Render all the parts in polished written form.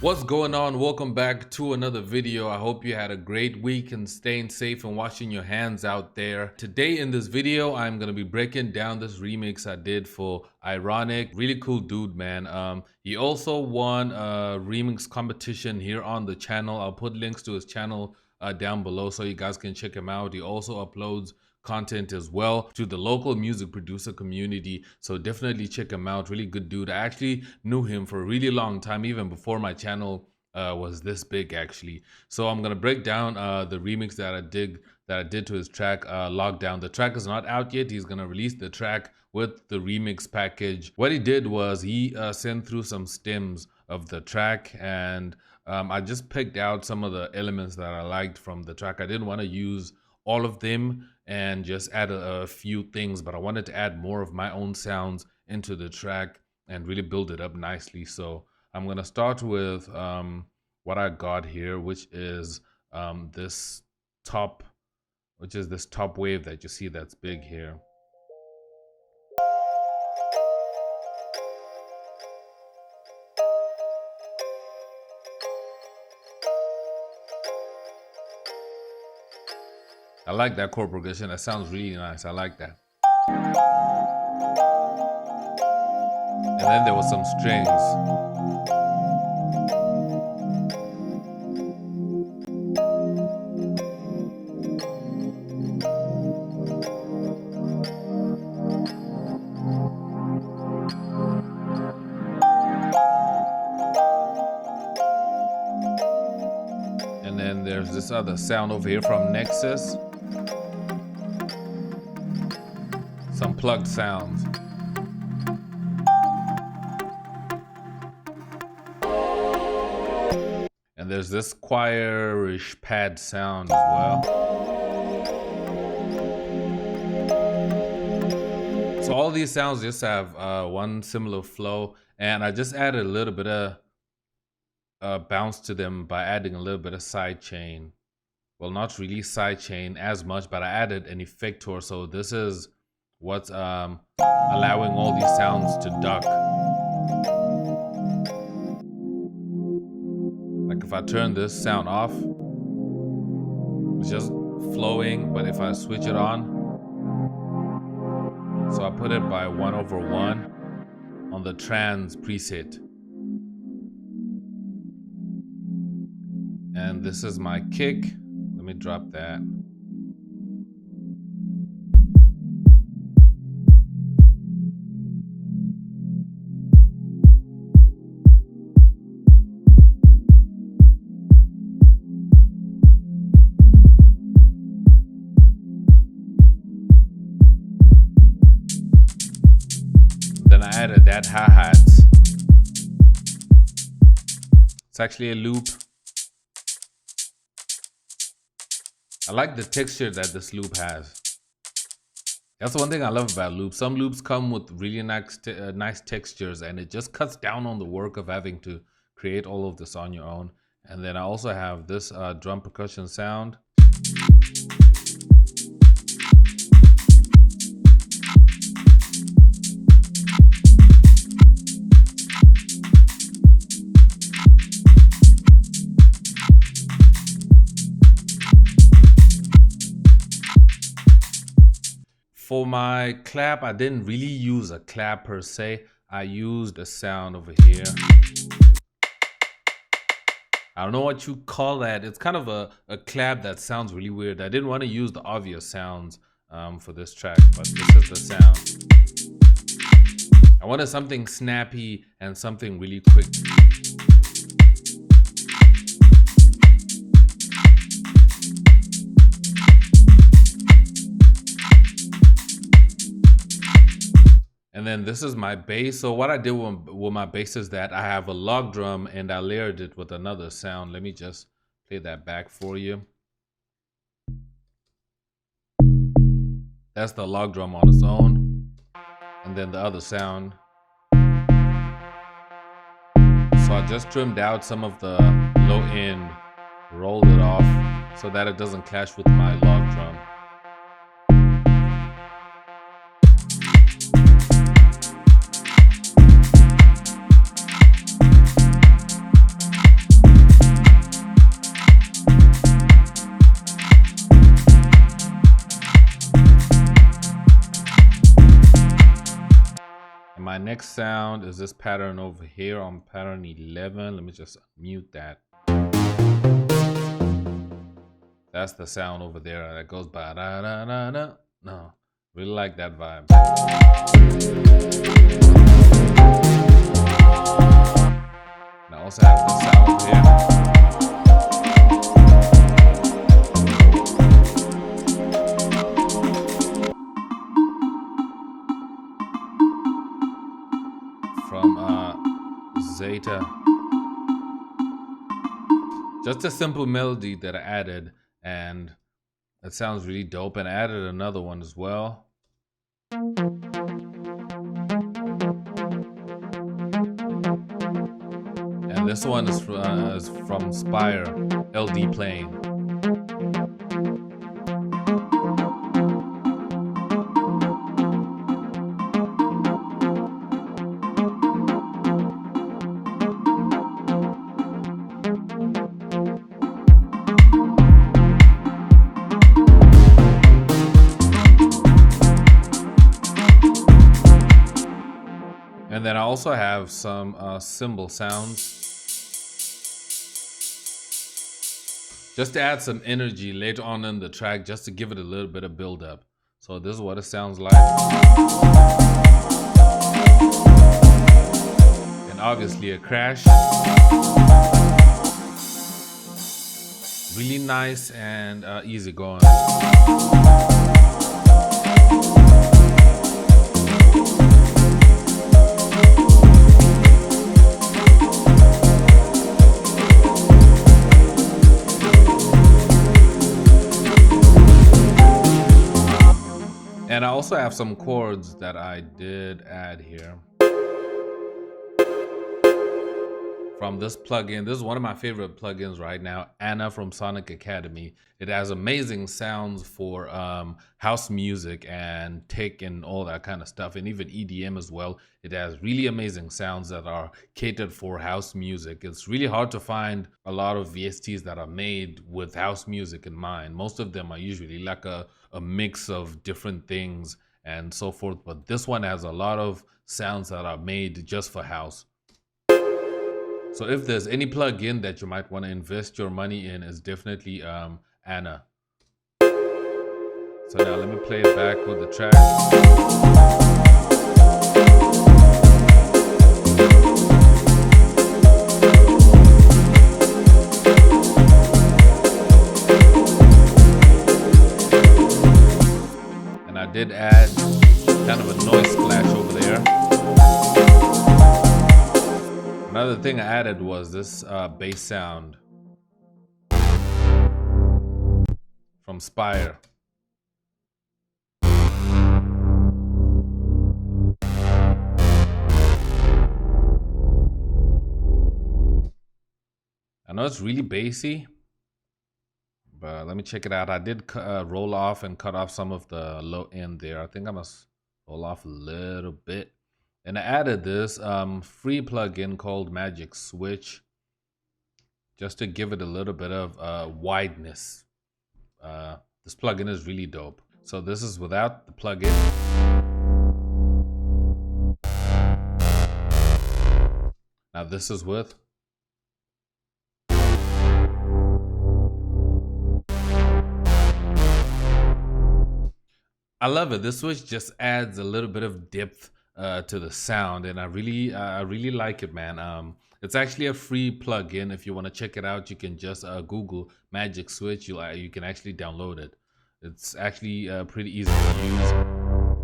What's going on? Welcome back to another video. I hope you had a great week and staying safe and washing your hands out there. Today in this video, I'm going to be breaking down this remix I did for Ironic. Really cool dude, man. He also won a remix competition here on the channel. I'll put links to his channel down below so you guys can check him out. He also uploads content as well to the local music producer community, so definitely check him out. Really good dude. I actually knew him for a really long time, even before my channel was this big actually. So I'm gonna break down the remix that I did to his track Lockdown. The track is not out yet. He's gonna release the track with the remix package. What he did was he sent through some stems of the track, and I just picked out some of the elements that I liked from the track. I didn't want to use all of them and just add a few things, but I wanted to add more of my own sounds into the track and really build it up nicely. So I'm gonna start with what I got here, which is this top wave that you see that's big here. I like that chord progression. That sounds really nice. I like that. And then there was some strings. And then there's this other sound over here from Nexus. Some plugged sounds. And there's this choirish pad sound as well. So all these sounds just have one similar flow, and I just added a little bit of bounce to them by adding a little bit of sidechain. Well, not really sidechain as much, but I added an effector. So this is what's allowing all these sounds to duck. Like if I turn this sound off, it's just flowing, but if I switch it on, so I put it by 1/1 on the trans preset. And this is my kick. Let me drop that. Then I added that hi-hats. It's actually a loop. I like the texture that this loop has. That's one thing I love about loops. Some loops come with really nice textures, and it just cuts down on the work of having to create all of this on your own. And then I also have this drum percussion sound. For my clap, I didn't really use a clap per se. I used a sound over here. I don't know what you call that. It's kind of a clap that sounds really weird. I didn't want to use the obvious sounds for this track, but this is the sound. I wanted something snappy and something really quick. And then this is my bass. So what I did with my bass is that I have a log drum and I layered it with another sound. Let me just play that back for you. That's the log drum on its own. And then the other sound. So I just trimmed out some of the low end, rolled it off so that it doesn't clash with my log drum. my next sound is this pattern over here on pattern 11. Let me just mute that. That's the sound over there that goes by da da da da. No, really like that vibe. And I also have the sound over here. From Zeta. Just a simple melody that I added, and it sounds really dope. And I added another one as well. And this one is from Spire, LD playing. And then I also have some cymbal sounds, just to add some energy later on in the track, just to give it a little bit of build up. So this is what it sounds like. And obviously a crash. Really nice and easy going. And I also have some chords that I did add here from this plugin. This is one of my favorite plugins right now, Anna from Sonic Academy. It has amazing sounds for house music and tech and all that kind of stuff, and even EDM as well. It has really amazing sounds that are catered for house music. It's really hard to find a lot of VSTs that are made with house music in mind. Most of them are usually like a mix of different things and so forth, but this one has a lot of sounds that are made just for house. So if there's any plugin that you might want to invest your money in, is definitely Anna. So now let me play it back with the track. And I did add kind of a noise splash over there. Another thing I added was this bass sound from Spire. I know it's really bassy, but let me check it out. I did roll off and cut off some of the low end there. I think I must roll off a little bit. And I added this free plugin called Magic Switch, just to give it a little bit of wideness. This plugin is really dope. So this is without the plugin. Now this is with. I love it. This switch just adds a little bit of depth to the sound, and I really like it, man. It's actually a free plugin. If you want to check it out, you can just Google Magic Switch. You can actually download it. It's actually pretty easy to use.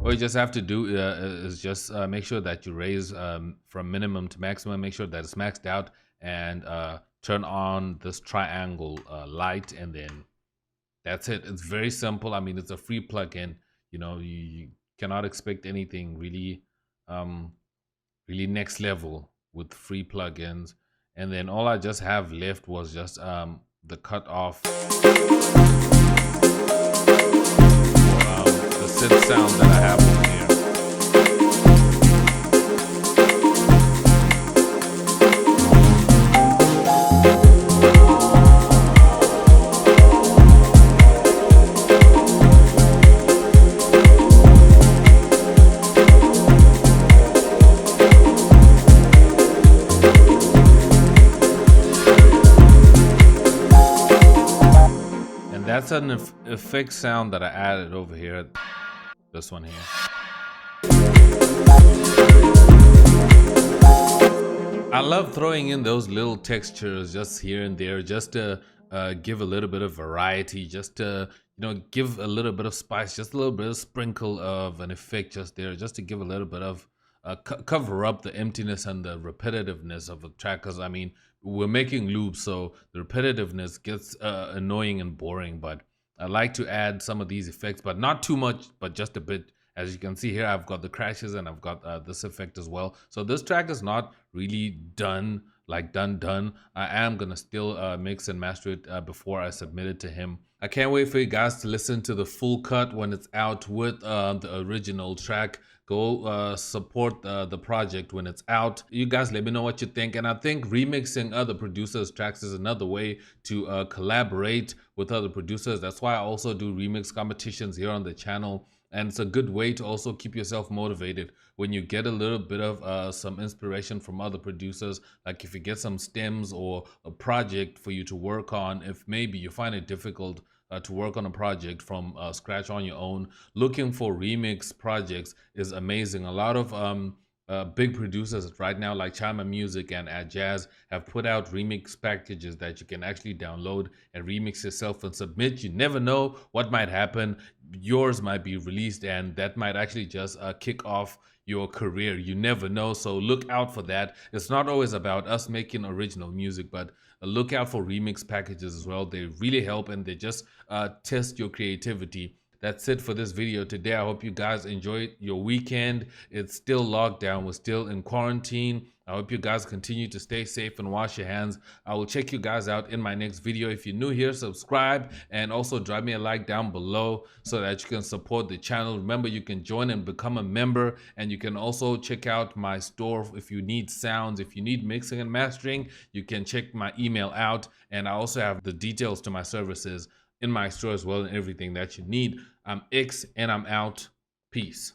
What you just have to do is just make sure that you raise from minimum to maximum. Make sure that it's maxed out, and turn on this triangle light, and then that's it. It's very simple. I mean, it's a free plugin. You know, you cannot expect anything really next level with free plugins. And then all I just have left was just the cut off the synth sound that I have over here. that's an effect sound that I added over here. This one here. I love throwing in those little textures just here and there, just to give a little bit of variety, just to give a little bit of spice, just a little bit of sprinkle of an effect just there, just to give a little bit of cover up the emptiness and the repetitiveness of a track. Because I mean, we're making loops, so the repetitiveness gets annoying and boring. But I like to add some of these effects, but not too much, but just a bit. As you can see here, I've got the crashes and I've got this effect as well. So this track is not really done, like done. I am gonna still mix and master it before I submit it to him. I can't wait for you guys to listen to the full cut when it's out with the original track. Go support the project when it's out. You guys let me know what you think. And I think remixing other producers' tracks is another way to collaborate with other producers. That's why I also do remix competitions here on the channel. And it's a good way to also keep yourself motivated when you get a little bit of some inspiration from other producers. Like if you get some stems or a project for you to work on, if maybe you find it difficult to work on a project from scratch on your own, looking for remix projects is amazing. A lot of big producers right now, like Chima Music and Ad Jazz, have put out remix packages that you can actually download and remix yourself and submit. You never know what might happen. Yours might be released and that might actually just kick off your career. You never know, so look out for that. It's not always about us making original music, but look out for remix packages as well. They really help and they just test your creativity. That's it for this video today. I hope you guys enjoyed your weekend. It's still lockdown. We're still in quarantine. I hope you guys continue to stay safe and wash your hands. I will check you guys out in my next video. If you're new here, subscribe and also drop me a like down below so that you can support the channel. Remember, you can join and become a member, and you can also check out my store if you need sounds, if you need mixing and mastering. You can check my email out, and I also have the details to my services in my store as well and everything that you need. I'm X and I'm out. Peace.